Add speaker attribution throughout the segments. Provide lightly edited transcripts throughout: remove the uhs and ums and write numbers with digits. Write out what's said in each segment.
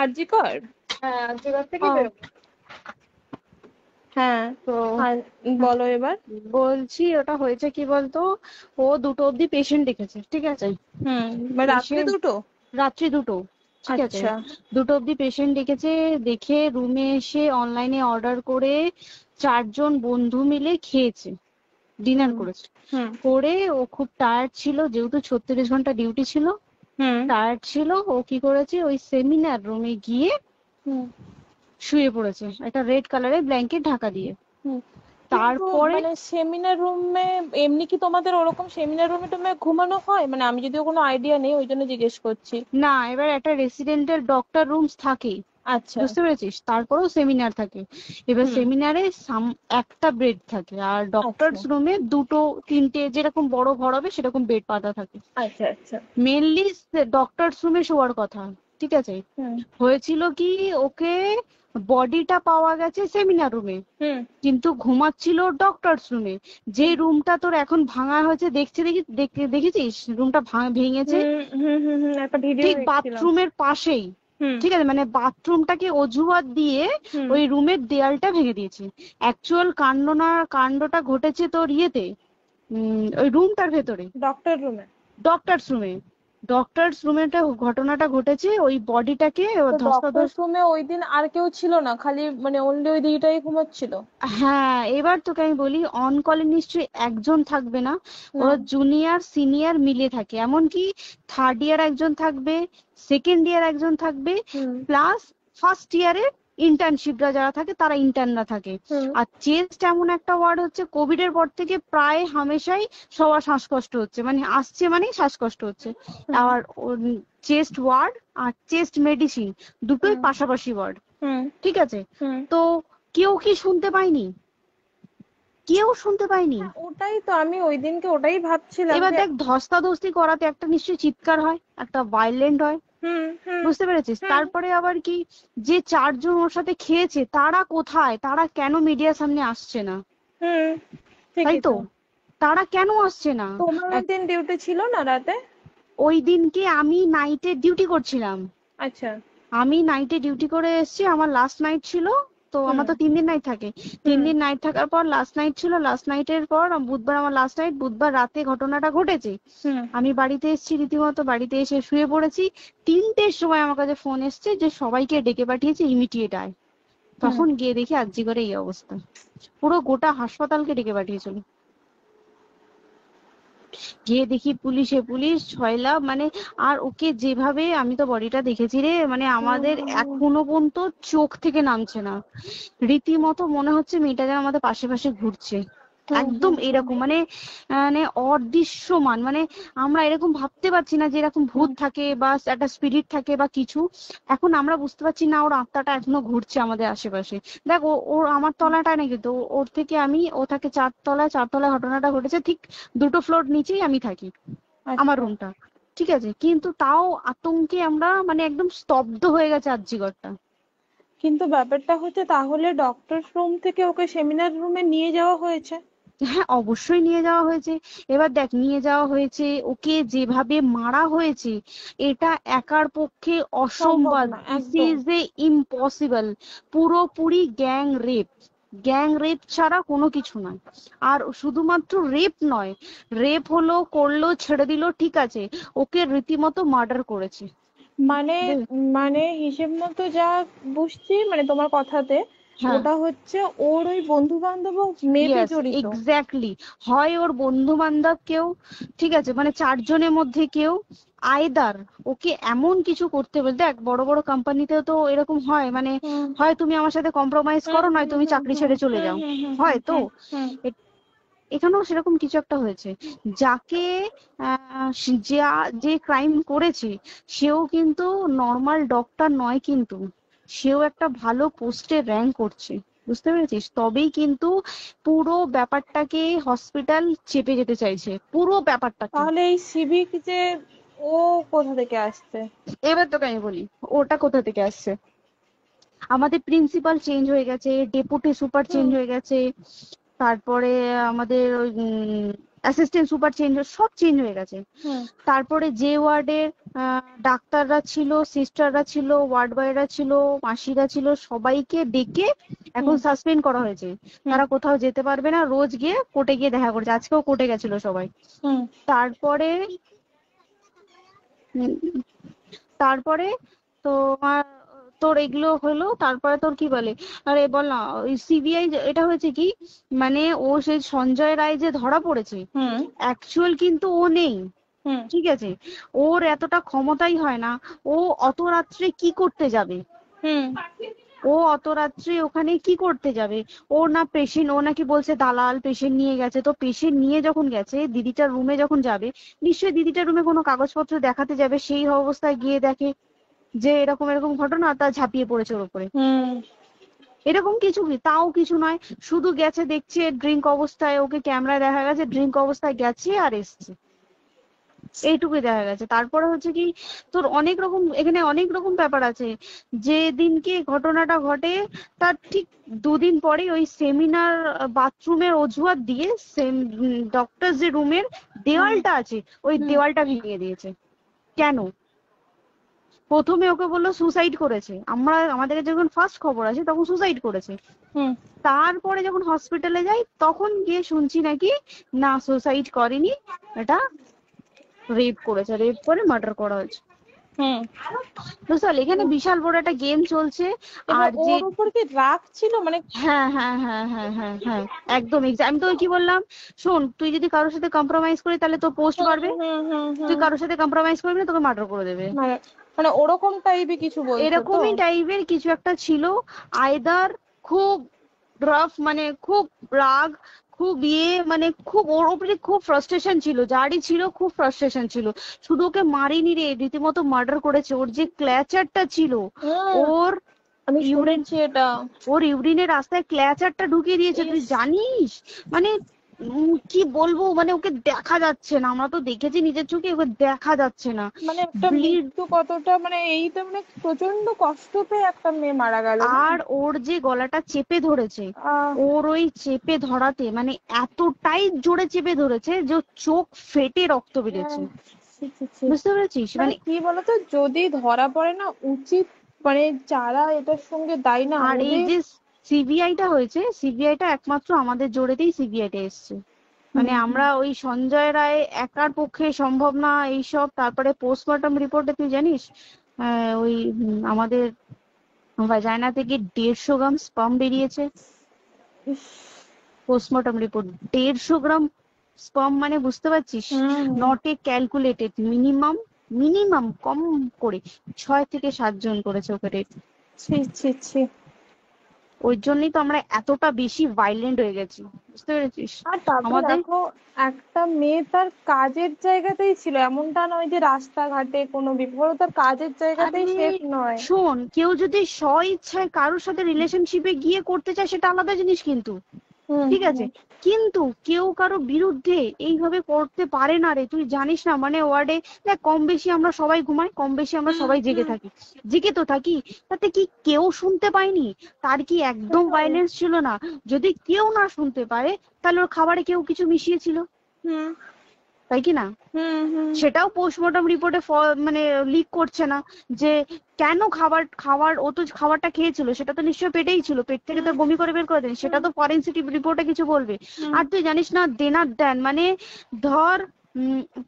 Speaker 1: আরজিকর?
Speaker 2: হ্যাঁ আর্যিকর থেকে
Speaker 1: ও
Speaker 2: বেরোবো।
Speaker 1: হ্যাঁ।
Speaker 2: তো
Speaker 1: আর বলো এবার।
Speaker 2: বলছি ওটা হয়েছে কি বলতো, ও 2টো অব্দি পেশেন্ট দেখেছে, ঠিক আছে।
Speaker 1: মানে রাত্রি
Speaker 2: পেশেন্ট
Speaker 1: 2টো?
Speaker 2: রাত্রি 2টো, ঠিক আছে।
Speaker 1: আচ্ছা।
Speaker 2: 2টো অব্দি পেশেন্ট ডেকেছে, দেখে রুমে এসে অনলাইনে অর্ডার করে 4জন বন্ধু মিলে খেয়েছে, ডিনার
Speaker 1: হুম
Speaker 2: করেছে।
Speaker 1: হুম
Speaker 2: করে ও খুব টায়ার্ড ছিল, যেহেতু 36 ঘন্টা ডিউটি ছিল,
Speaker 1: হুম
Speaker 2: টায়ার্ড ছিল। ও কি করেছে, ওই সেমিনার রুমে গিয়ে
Speaker 1: হুম
Speaker 2: শুয়ে পড়েছে একটা রেড কালারের ব্ল্যাঙ্কেট ঢাকা দিয়ে।
Speaker 1: হুম। কিন্তু
Speaker 2: তারপরে
Speaker 1: মানে সেমিনার রুমে এমনি কি তোমাদের ওরকম সেমিনার রুমে টুমে ঘুমানো হয়? মানে আমি যদিও কোনো আইডিয়া নেই, ওই জন্য জিজ্ঞেস করছি।
Speaker 2: না, এবার একটা রেসিডেন্টের ডক্টর রুমস থাকেই,
Speaker 1: আচ্ছা।
Speaker 2: বুঝতে পেরেছিস, তারপরেও সেমিনার থাকে। এবার
Speaker 1: হুম।
Speaker 2: সেমিনারে একটা বেড থাকে, আর
Speaker 1: আচ্ছা
Speaker 2: ডক্টরস রুমে 2টো 3টে যেরকম বড় ঘর হবে সেরকম বেড পাতা থাকে।
Speaker 1: আচ্ছা আচ্ছা।
Speaker 2: মেনলি ডক্টরস রুমে শোয়ার কথা, ঠিক আছে।
Speaker 1: হুম
Speaker 2: হয়েছিল কি, ওকে বডিটা পাওয়া গেছে সেমিনার রুমে,
Speaker 1: হুম
Speaker 2: কিন্তু ঘুমাচ্ছিল ডক্টরস রুমে। যে
Speaker 1: হুম
Speaker 2: রুমটা তোর এখন ভাঙা হয়েছে, দেখেছিস রুমটা ভেঙেছে,
Speaker 1: একটা ভিডিও
Speaker 2: ঠিক
Speaker 1: দেখছিলাম।
Speaker 2: বাথরুমের পাশেই,
Speaker 1: হুম
Speaker 2: ঠিক আছে, মানে বাথরুমটাকে অজুহাত দিয়ে
Speaker 1: হুম
Speaker 2: ওই রুমের দেয়ালটা ভেঙে দিয়েছে। অ্যাকচুয়াল কাণ্ডটা ঘটেছে তোর ইয়েতে, ওই রুমটার ভেতরে,
Speaker 1: ডক্টর রুমে।
Speaker 2: ডক্টরস রুমে। ডক্টরস রুমেটা ঘটনাটা ঘটেছে, ওই বডিটাকে
Speaker 1: তো ডক্টর
Speaker 2: ধস্তাধস্তি।
Speaker 1: রুমে ওই দিন আর কেউ ছিল না, খালি মানে অনলি ওই দিদিটাই ঘুমাচ্ছিল?
Speaker 2: হ্যাঁ, এবার তোকে আমি বলি, অন কলে নিশ্চয়ই একজন থাকবে না,
Speaker 1: না।
Speaker 2: ওরা জুনিয়র সিনিয়র মিলে থাকে, এমনকি থার্ড ইয়ার একজন থাকবে, সেকেন্ড ইয়ার একজন থাকবে,
Speaker 1: হুম
Speaker 2: প্লাস ফার্স্ট ইয়ারের ইন্টার্নশিপরা যারা থাকে তারা ইন্টার্নরা থাকে।
Speaker 1: হুম
Speaker 2: আর চেস্ট এমন একটা ওয়ার্ড হচ্ছে, কোভিড এর পর থেকে প্রায় হামেশাই সবার শ্বাসকষ্ট হচ্ছে, মানে আসছে মানেই শ্বাসকষ্ট হচ্ছে।
Speaker 1: হুম
Speaker 2: আর চেস্ট ওয়ার্ড আর চেস্ট মেডিসিন দুটোই
Speaker 1: হুম
Speaker 2: পাশাপাশি ওয়ার্ড,
Speaker 1: হুম
Speaker 2: ঠিক আছে।
Speaker 1: হুম।
Speaker 2: তো কেউ কি শুনতে পায়নি? কেউ শুনতে পায়নি।
Speaker 1: হ্যাঁ, ওটাই তো আমি ওই দিনকে ওটাই ভাবছিলাম
Speaker 2: এবার
Speaker 1: যে।
Speaker 2: দেখ, ধস্তাধস্তি করাতে একটা নিশ্চয়ই চিৎকার হয়, একটা ভায়োলেন্ট হয়,
Speaker 1: হুম হুম
Speaker 2: বুঝতে পেরেছিস।
Speaker 1: হুম
Speaker 2: তারপরে আবার কি, যে 4জন ওর সাথে খেয়েছে তারা কোথায়, তারা কেন মিডিয়ার সামনে আসছে না?
Speaker 1: হুম।
Speaker 2: তাই
Speaker 1: ঠিকই
Speaker 2: তো,
Speaker 1: তো।
Speaker 2: তারা কেন আসছে না?
Speaker 1: তোমার ওই দিন ডিউটি ছিল না রাতে?
Speaker 2: ওই দিনকে আমি নাইটে ডিউটি করছিলাম,
Speaker 1: আচ্ছা।
Speaker 2: আমি নাইটে ডিউটি করে এসেছি, আমার লাস্ট নাইট ছিল। তো
Speaker 1: হুম
Speaker 2: আমার তো 3 দিন নাইট থাকে, তিন
Speaker 1: হুম
Speaker 2: দিন নাইট থাকার পর লাস্ট নাইট ছিল, লাস্ট নাইটের পর বুধবার আমার লাস্ট নাইট, বুধবার রাতে ঘটনাটা ঘটেছে।
Speaker 1: হুম
Speaker 2: আমি বাড়িতে এসেছি, রীতিমতো বাড়িতে এসে শুয়ে পড়েছি। 3টের সময় আমার কাছে ফোন এসছে যে সবাইকে ডেকে পাঠিয়েছে, ইমিডিয়েট আয়।
Speaker 1: হুম।
Speaker 2: তখন গিয়ে দেখি আরজিকরে এই অবস্থা, পুরো গোটা হাসপাতালকে ডেকে পাঠিয়েছিল। গিয়ে দেখি পুলিশ ছয়লা, মানে, আর ওকে যেভাবে, আমি তো বডিটা দেখেছি রে, মানে আমাদের
Speaker 1: হুম।
Speaker 2: এখনো পর্যন্ত চোখ থেকে নামছে না। রীতিমতো মনে হচ্ছে মেয়েটা যেন আমাদের পাশে পাশে ঘুরছে,
Speaker 1: হুম
Speaker 2: একদম
Speaker 1: হুম হুম
Speaker 2: এরকম, মানে মানে অদৃশ্যমান, মানে আমরা এরকম ভাবতে পারছি না যে এরকম ভূত
Speaker 1: হুম।
Speaker 2: থাকে বা একটা স্পিরিট থাকে বা কিছু। এখন আমরা বুঝতে পারছি না, ওর আত্মাটা এখনো ঘুরছে আমাদের আশেপাশে। দেখ, ওর আমার তলাটায় না, কিন্তু ওর থেকে ও থাকে 4 তলায়, 4 তলায় ঘটনাটা ঘটেছে, ঠিক 2টো ফ্লোর নিচেই আমি থাকি, আমার
Speaker 1: আচ্ছা।
Speaker 2: রুমটা, ঠিক আছে। কিন্তু তাও আতঙ্কে আমরা মানে একদম স্তব্ধ হয়ে গেছে আরজিকরটা।
Speaker 1: কিন্তু ব্যাপারটা হচ্ছে, তাহলে ডক্টর রুম থেকে ওকে সেমিনার রুমে নিয়ে যাওয়া হয়েছে?
Speaker 2: হ্যাঁ, অবশ্যই নিয়ে যাওয়া হয়েছে। এবার দেখ, নিয়ে যাওয়া হয়েছে, ওকে যেভাবে মারা হয়েছে, এটা একার পক্ষে
Speaker 1: সম্ভব
Speaker 2: অসম্ভব,
Speaker 1: না
Speaker 2: দিস
Speaker 1: একদম।
Speaker 2: Is a impossible. পুরোপুরি গ্যাং রেপ, গ্যাং রেপ ছাড়া কোনো কিছু নয়। আর শুধুমাত্র রেপ নয়, রেপ হলো, করলো, ছেড়ে দিল, ঠিক আছে, ওকে রীতিমতো মার্ডার করেছে।
Speaker 1: মানে মানে হিসেব মতো যা বুঝছি মানে তোমার কথাতে,
Speaker 2: হ্যাঁ,
Speaker 1: ওটা হচ্ছে ওর ওই বন্ধু বান্ধব মেবি
Speaker 2: ইয়েস,
Speaker 1: জড়িত।
Speaker 2: এক্স্যাক্টলি। হয় ওর বন্ধু বান্ধব কেউ, ঠিক আছে, মানে 4জনের মধ্যে কেউ, আইদার ওকে এমন কিছু করতে বলতে। দেখ, বড় বড় কোম্পানিতেও তো এরকম হয়, মানে
Speaker 1: হুম
Speaker 2: হয় তুমি আমার সাথে কম্প্রোমাইজ
Speaker 1: হুম
Speaker 2: করো, নয়
Speaker 1: হুম
Speaker 2: তুমি
Speaker 1: হুম
Speaker 2: চাকরি
Speaker 1: হুম
Speaker 2: ছেড়ে চলে
Speaker 1: হুম
Speaker 2: যাও,
Speaker 1: হুম হুম
Speaker 2: হয়
Speaker 1: হুম
Speaker 2: তো।
Speaker 1: হুম হুম।
Speaker 2: এ- এখানেও সেরকম কিছু একটা হয়েছে। যাকে যে ক্রাইম করেছে, সেও কিন্তু নর্মাল ডক্টর নয়, কিন্তু সেও একটা ভালো পোস্টে র্যাঙ্ক করছে, বুঝতে পেরেছিস, তবেই কিন্তু পুরো ব্যাপারটাকে হসপিটাল চেপে যেতে চাইছে, পুরো ব্যাপারটাকে।
Speaker 1: তাহলে এই সিভিক যে, ও কোথা থেকে আসছে?
Speaker 2: এবার তোকে আমি বলি, ওটা কোথা থেকে আসছে। আমাদের প্রিন্সিপাল চেঞ্জ হয়ে গেছে, ডেপুটি সুপার চেঞ্জ
Speaker 1: হুম
Speaker 2: হয়ে গেছে, তারপরে আমাদের ওই অ্যাসিস্ট্যান্ট সুপার চেঞ্জ, সব চেঞ্জ হয়ে গেছে।
Speaker 1: হুম
Speaker 2: তারপরে যে ওয়ার্ডের ডাক্তাররা ছিল, সিস্টাররা ছিল, ওয়ার্ড বয়রা ছিল, মাসিরা ছিল, সবাইকে ডেকে এখন
Speaker 1: হুম
Speaker 2: সাসপেন্ড করা হয়েছে।
Speaker 1: হুম
Speaker 2: তারা কোথাও যেতে পারবে না, রোজ গিয়ে কোর্টে গিয়ে দেখা করছে। আজকেও কোর্টে গেছিল সবাই।
Speaker 1: হুম
Speaker 2: তারপরে উম, তারপরে তোমার তোর এগুলো হলো, তারপরে তোর কি বলে, আরে বল না, ওই সিবিআই এটা হয়েছে কি, মানে ও সেই সঞ্জয় রায় যে ধরা পড়েছে,
Speaker 1: হুম
Speaker 2: অ্যাকচুয়াল কিন্তু ও নেই,
Speaker 1: হুম
Speaker 2: ঠিক আছে? ওর এতটা ক্ষমতাই হয় না। ও অত রাত্রে কি করতে যাবে?
Speaker 1: হুম
Speaker 2: ও অত রাত্রে ওখানে কি করতে যাবে? ও না পেশেন্ট, ও নাকি বলছে দালাল পেশেন্ট নিয়ে গেছে। তো পেশেন্ট নিয়ে যখন গেছে, দিদিটার রুমে যখন যাবে, নিশ্চয়ই দিদিটার রুমে কোনো কাগজপত্র দেখাতে যাবে, সেই অবস্থায় গিয়ে দেখে যে এরকম এরকম ঘটনা, তা ঝাঁপিয়ে পড়েছে ওর উপরে।
Speaker 1: হুম
Speaker 2: এরকম কিছু কি, তাও কিছু নয়, শুধু গেছে, দেখছে ড্রিঙ্ক অবস্থায়, ওকে ক্যামেরায় দেখা গেছে ড্রিঙ্ক অবস্থায় গেছে আর এসছে, এইটুকুই দেখা গেছে। তারপরে হচ্ছে কি, তোর অনেক রকম, এখানে অনেক রকম ব্যাপার আছে। যে দিনকে ঘটনাটা ঘটে তার ঠিক দুদিন পরে ওই সেমিনার বাথরুমের অজুহাত দিয়ে ডক্টর যে রুমের
Speaker 1: হুম
Speaker 2: দেওয়ালটা আছে, ওই
Speaker 1: হুম
Speaker 2: দেওয়ালটা ভেঙে দিয়েছে। কেন? প্রথমে ওকে বললো সুসাইড করেছে, আমাদের যখন ফার্স্ট খবর আছে তখন সুসাইড করেছে।
Speaker 1: হুম
Speaker 2: তারপরে যখন হসপিটালে যাই তখন গিয়ে শুনছি নাকি না, সুসাইড করেনি, এটা রেপ করেছে, রেপ করে মার্ডার করা হয়েছে।
Speaker 1: হুম
Speaker 2: বুঝতে পারলি, এখানে বিশাল বড় একটা গেম চলছে।
Speaker 1: এবার
Speaker 2: আর যে
Speaker 1: ওর উপর কি রাগ ছিল মানে?
Speaker 2: হ্যাঁ হ্যাঁ হ্যাঁ হ্যাঁ হ্যাঁ হ্যাঁ, একদম আমি তোকে কি বললাম, শোন, তুই যদি কারোর সাথে কম্প্রোমাইজ করি তাহলে তোর পোস্ট
Speaker 1: হুম
Speaker 2: বাড়বে,
Speaker 1: হুম হুম
Speaker 2: তুই
Speaker 1: হুম
Speaker 2: কারোর সাথে কম্প্রোমাইজ করবি না, তোকে মার্ডার করে দেবে।
Speaker 1: মানে মানে ওরকম টাইপের কিছু বলছো তো?
Speaker 2: এরকমই টাইপের কিছু একটা ছিল। আইদার খুব রাফ, মানে খুব রাগ, খুব মানে খুব ওর উপরে খুব ফ্রাস্ট্রেশন ছিল, যারই ছিল খুব ফ্রাস্ট্রেশন ছিল। শুধু ওকে মারিনি রে, রীতিমতো মার্ডার করেছে। ওর যে ক্ল্যাচারটা ছিল,
Speaker 1: হুম
Speaker 2: ওর
Speaker 1: আমি
Speaker 2: ইউরিন,
Speaker 1: শুনেছি এটা।
Speaker 2: ওর ইউরিনের রাস্তায় ক্ল্যাচারটা ঢুকিয়ে দিয়েছে, তুই
Speaker 1: ইস,
Speaker 2: জানিস? মানে কি বলবো, মানে ওকে দেখা যাচ্ছে না, আমরা তো দেখেছি নিজের চোখে, ওকে দেখা যাচ্ছে না।
Speaker 1: মানে একটা
Speaker 2: ব্লিড।
Speaker 1: মৃত্যু কতটা, মানে এই তো মানে প্রচন্ড কষ্ট পেয়ে একটা মেয়ে মারা গেল না?
Speaker 2: আর ওর যে গলাটা চেপে ধরেছে,
Speaker 1: আহ
Speaker 2: ওর ওই চেপে ধরাতে মানে এতটাই জোরে চেপে ধরেছে যে ওর চোখ ফেটে রক্ত বেরিয়েছে।
Speaker 1: হ্যাঁ, ছি, ছি, ছি।
Speaker 2: বুঝতে পেরেছিস?
Speaker 1: মানে
Speaker 2: মানে
Speaker 1: কি বলতো, যদি ধরা পড়ে না, উচিত মানে যারা এটার সঙ্গে দায়ী না
Speaker 2: আর এই
Speaker 1: ওদের।
Speaker 2: যে সিবিআইটা হয়েছে, সিবিআইটা একমাত্র আমাদের জোরেতেই সিবিআইটা এসছে।
Speaker 1: হুম
Speaker 2: মানে আমরা ওই সঞ্জয় রায় একার পক্ষে সম্ভব না এইসব। তারপরে পোস্টমর্টম রিপোর্টে তুই জানিস, ওই আমাদের ভাজাইনা থেকে 150 গ্রাম স্পাম বেরিয়েছে।
Speaker 1: ইস,
Speaker 2: পোস্টমর্টম রিপোর্ট, 150 গ্রাম স্পাম, মানে বুঝতে পারছিস?
Speaker 1: Hmm
Speaker 2: not a calculated, minimum, minimum কম করে 6 থেকে 7 জন করেছে ওকে রেপ।
Speaker 1: ছি ছি ছি।
Speaker 2: ওই জন্যই তো আমরা এতটা বেশি ভাইলেন্ট হয়ে গেছি, বুঝতে পেরেছিস?
Speaker 1: আর তারপরে
Speaker 2: আমাদের
Speaker 1: দেখো, একটা মেয়ে তার কাজের জায়গাতেই ছিল, এমনটা নয় যে রাস্তাঘাটে কোনো বিপদ, ও তার কাজের
Speaker 2: আরে
Speaker 1: জায়গাতেই সেফ নয়।
Speaker 2: শোন, কেউ যদি স্ব ইচ্ছায় কারোর সাথে রিলেশনশিপে গিয়ে করতে চায় সেটা আলাদা জিনিস, কিন্তু
Speaker 1: হুম
Speaker 2: ঠিক আছে,
Speaker 1: হুম
Speaker 2: কিন্তু কেউ কারো বিরুদ্ধে এইভাবে করতে পারে না রে। তুই জানিস না, মানে ওয়ার্ডে দেখ, কম বেশি আমরা সবাই ঘুমাই, কম বেশি আমরা
Speaker 1: হুম
Speaker 2: সবাই জেগে
Speaker 1: হুম
Speaker 2: থাকি, জেগে তো থাকি। তাতে কি কেউ শুনতে পায়নি? তার কি একদম
Speaker 1: সেটাই।
Speaker 2: ভাইলেন্স ছিল না? যদি কেউ না শুনতে পারে, তাহলে ওর খাবারে কেউ কিছু মিশিয়েছিল,
Speaker 1: হুম
Speaker 2: তাই কি না?
Speaker 1: হুম হুম
Speaker 2: সেটাও পোস্টমর্টম রিপোর্টে মানে লিক করছে না, যে কেন খাবার খাবার ও তো খাবারটা খেয়েছিল, সেটা তো নিশ্চয়ই পেটেই ছিল, পেট থেকে তো
Speaker 1: হুম
Speaker 2: বমি করে বের করে দেন, সেটা
Speaker 1: হুম
Speaker 2: তো ফরেনসিক রিপোর্টে কিছু বলবে।
Speaker 1: হুম
Speaker 2: আর তুই জানিস না, দেনার দেন মানে, ধর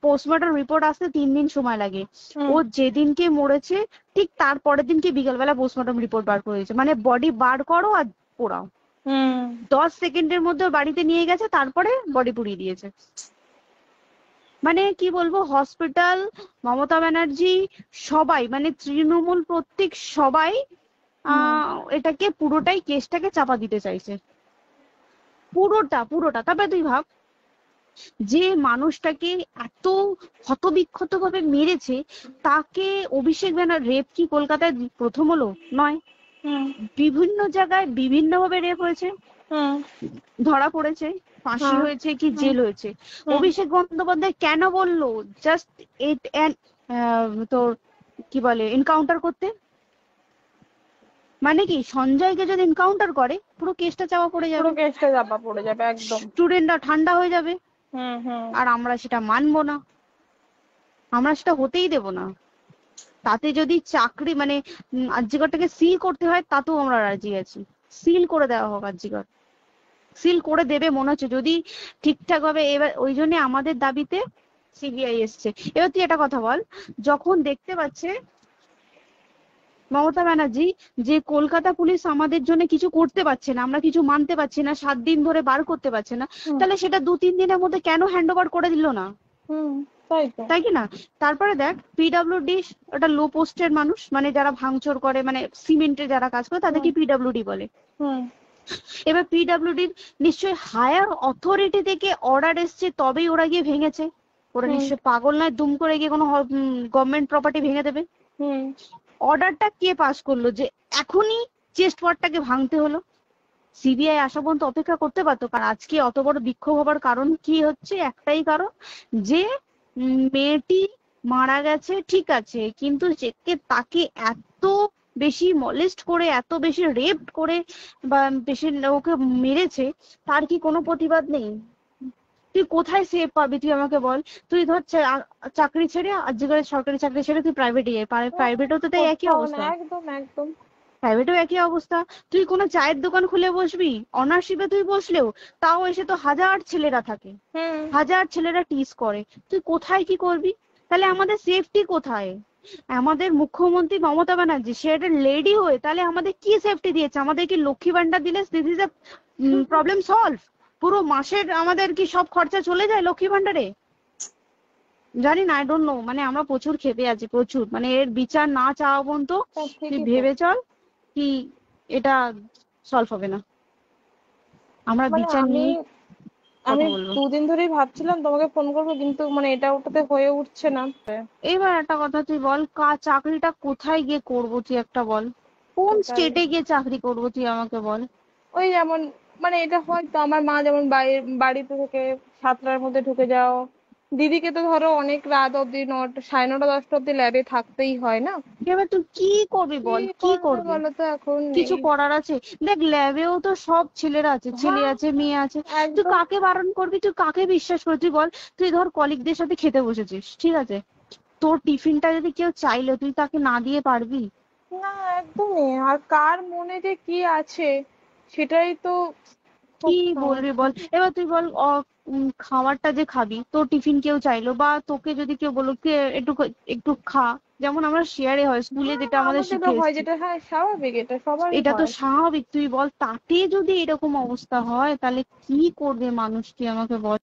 Speaker 2: পোস্টমর্টম রিপোর্ট আসতে 3 দিন সময় লাগে।
Speaker 1: হুম
Speaker 2: ও যেদিনকে মরেছে ঠিক তার পরের দিনকে বিকালবেলা পোস্টমর্টম রিপোর্ট বার করে দিয়েছে, মানে বডি বার করো আর পোড়াও,
Speaker 1: হুম
Speaker 2: 10 সেকেন্ডের মধ্যে ওর বাড়িতে নিয়ে গেছে, তারপরে বডি পুড়িয়ে দিয়েছে। মানে কি বলবো, হসপিটাল, মমতা ব্যানার্জি, সবাই, মানে তৃণমূল প্রত্যেক সবাই
Speaker 1: হুম
Speaker 2: এটাকে পুরোটাই, কেসটাকে চাপা দিতে চাইছে, পুরোটা পুরোটা। তবে তুই ভাব, যে মানুষটাকে এত ক্ষতবিক্ষত ভাবে মেরেছে, তাকে অভিষেক ব্যানার, রেপ কি কলকাতায় প্রথম হলো? নয়,
Speaker 1: হুম
Speaker 2: বিভিন্ন জায়গায় বিভিন্ন ভাবে রেপ হয়েছে,
Speaker 1: হুম
Speaker 2: ধরা পড়েছে, ফাঁসি
Speaker 1: হ্যাঁ
Speaker 2: হয়েছে কি
Speaker 1: হুম
Speaker 2: জেল হয়েছে।
Speaker 1: হুম
Speaker 2: অভিষেক বন্দ্যোপাধ্যায় কেন বললো জাস্ট ইট তোর কি বলে এনকাউন্টার করতে? মানে কি, সঞ্জয়কে যদি এনকাউন্টার করে পুরো কেসটা চাপা পড়ে
Speaker 1: পুরো
Speaker 2: যাবে,
Speaker 1: কেসটা চাপা পড়ে যাবে একদম।
Speaker 2: স্টুডেন্টরা ঠান্ডা হয়ে যাবে।
Speaker 1: হুম হুম
Speaker 2: আর আমরা সেটা মানবো না, আমরা সেটা হতেই দেব না। তাতে যদি চাকরি মানে আরজিকরটাকে সিল করতে হয় তাতেও আমরা রাজি আছি, সিল করে দেওয়া হোক আরজিকর, সিল করে দেবে মনে হচ্ছে যদি ঠিকঠাক ভাবে। এবার ওই জন্য আমাদের দাবিতে সিবিআই এসছে। এবার তুই একটা কথা বল, যখন দেখতে পাচ্ছে মমতা ব্যানার্জি যে কলকাতা পুলিশ আমাদের জন্য কিছু করতে পারছে না, আমরা কিছু মানতে পারছি না, 7 দিন ধরে বার করতে পারছে না,
Speaker 1: হুম
Speaker 2: তাহলে সেটা 2-3 দিনের মধ্যে কেন হ্যান্ড ওভার করে দিল না?
Speaker 1: হুম তাই তো।
Speaker 2: তাই কি না? তারপরে দেখ পিডব্লিউডি, ওটা লো পোস্টের মানুষ, মানে যারা ভাঙচুর করে, মানে সিমেন্টের যারা কাজ করে
Speaker 1: হুম
Speaker 2: তাদেরকে পিডব্লিউডি বলে।
Speaker 1: হুম
Speaker 2: এবার পিডব্লিউডির নিশ্চয়ই হায়ার অথরিটি থেকে অর্ডার এসছে তবেই ওরা গিয়ে ভেঙেছে। ওরা
Speaker 1: হুম
Speaker 2: নিশ্চয়ই পাগল নয় দুম করে গিয়ে কোনো গভর্নমেন্ট প্রপার্টি ভেঙে দেবে।
Speaker 1: হুম
Speaker 2: অর্ডারটা কে পাস করলো যে এখনই চেস্ট ওয়ার্ডটাকে ভাঙতে হলো? সিবিআই আসা পর্যন্ত অপেক্ষা করতে পারতো। কারণ আজকে অত বড় বিক্ষোভ হবার কারণ কি হচ্ছে, একটাই কারণ, যে মেয়েটি মারা গেছে ঠিক আছে, কিন্তু তাকে এত বেশি মলেস্ট করে, এত বেশি রেপ করে বা বেশি ওকে মেরেছে, তার কি কোনো প্রতিবাদ নেই? তুই কোথায় সেভ পাবি তুই আমাকে বল? তুই ধর চাকরি ছেড়ে, আজকের সরকারি চাকরি ছেড়ে তুই প্রাইভেটে যাই, প্রাইভেটেও তো তাই একই
Speaker 1: কোথাও না,
Speaker 2: অবস্থা।
Speaker 1: একদম একদম।
Speaker 2: প্রাইভেটেও একই অবস্থা। তুই কোনো চায়ের দোকান খুলে বসবি, অনার্সশিপে তুই বসলেও তাও এসে তো হাজার ছেলেরা থাকে,
Speaker 1: হুম
Speaker 2: হাজার ছেলেরা টিজ করে। তুই কোথায় কি করবি? তাহলে আমাদের সেফটি কোথায়? আমাদের মুখ্যমন্ত্রী মমতা ব্যানার্জি সে একটা লেডি হয়ে তাহলে আমাদের কি সেফটি দিয়েছে? আমাদের কি লক্ষ্মী ভান্ডার দিলে this is a problem solve? পুরো মাসের আমাদের কি সব খরচা চলে যায় লক্ষ্মী ভান্ডারে? জানি না, আই ডোন্ট নো। মানে আমরা প্রচুর ক্ষেপে আছি, প্রচুর। মানে এর বিচার না চাওয়া পর্যন্ত
Speaker 1: তা
Speaker 2: তুই
Speaker 1: ঠিকই তো।
Speaker 2: ভেবে চল কি এটা সলভ হবে না। আমরা
Speaker 1: মানে
Speaker 2: বিচার
Speaker 1: আমি
Speaker 2: নিয়ে
Speaker 1: আমি
Speaker 2: কথা বলবো।
Speaker 1: 2 দিন ধরেই ভাবছিলাম তোমাকে ফোন করবো, কিন্তু মানে এটা ওটাতে হয়ে উঠছে না।
Speaker 2: এবার একটা কথা তুই বল, চাকরিটা কোথায় গিয়ে করবো তুই একটা বল? কোন
Speaker 1: সেটাই।
Speaker 2: স্টেটে গিয়ে চাকরি করবো তুই আমাকে বল?
Speaker 1: ওই যেমন, মানে এটা হয়তো আমার মা যেমন বাড়িতে থেকে 7টার মধ্যে ঢুকে যাও, দিদিকে তো ধরো অনেক রাত অব্দি 9টা, 9:30 10টা অব্দি ল্যাবে থাকতেই হয় না।
Speaker 2: এবার তুই কি করবি
Speaker 1: কি
Speaker 2: বল, কি
Speaker 1: করবে
Speaker 2: করবি?
Speaker 1: বলো তো এখন
Speaker 2: কিছু
Speaker 1: এই।
Speaker 2: করার আছে? দেখ ল্যাবেও তো সব ছেলেরা আছে, ছেলে
Speaker 1: হ্যাঁ,
Speaker 2: আছে মেয়ে আছে। তুই
Speaker 1: একদম।
Speaker 2: কাকে বারণ করবি, তুই কাকে বিশ্বাস করবি তুই বল? তুই ধর কলিগদের সাথে খেতে বসেছিস, ঠিক আছে, তোর টিফিনটা যদি কেউ চাইলো তুই তাকে না দিয়ে পারবি?
Speaker 1: না, একদমই। আর কার মনে যে কি আছে সেটাই তো
Speaker 2: কি
Speaker 1: খুব
Speaker 2: বলবি
Speaker 1: সমস্যা।
Speaker 2: বল? এবার তুই বল খাবারটা যে খাবি, তোর টিফিন কেউ চাইলো বা তোকে যদি কেউ বললো কে একটু একটু খা, যেমন আমরা শেয়ারে হয় স্কুলে
Speaker 1: হ্যাঁ,
Speaker 2: যেটা আমাদের শিখে
Speaker 1: আমাদেরও হয়,
Speaker 2: এসেছি,
Speaker 1: যেটা হ্যাঁ স্বাভাবিক, এটা সবারই
Speaker 2: এটা তো
Speaker 1: হয়।
Speaker 2: স্বাভাবিক। তুই বল তাতে যদি এরকম অবস্থা হয় তাহলে কি করবে মানুষ, তুই আমাকে বল?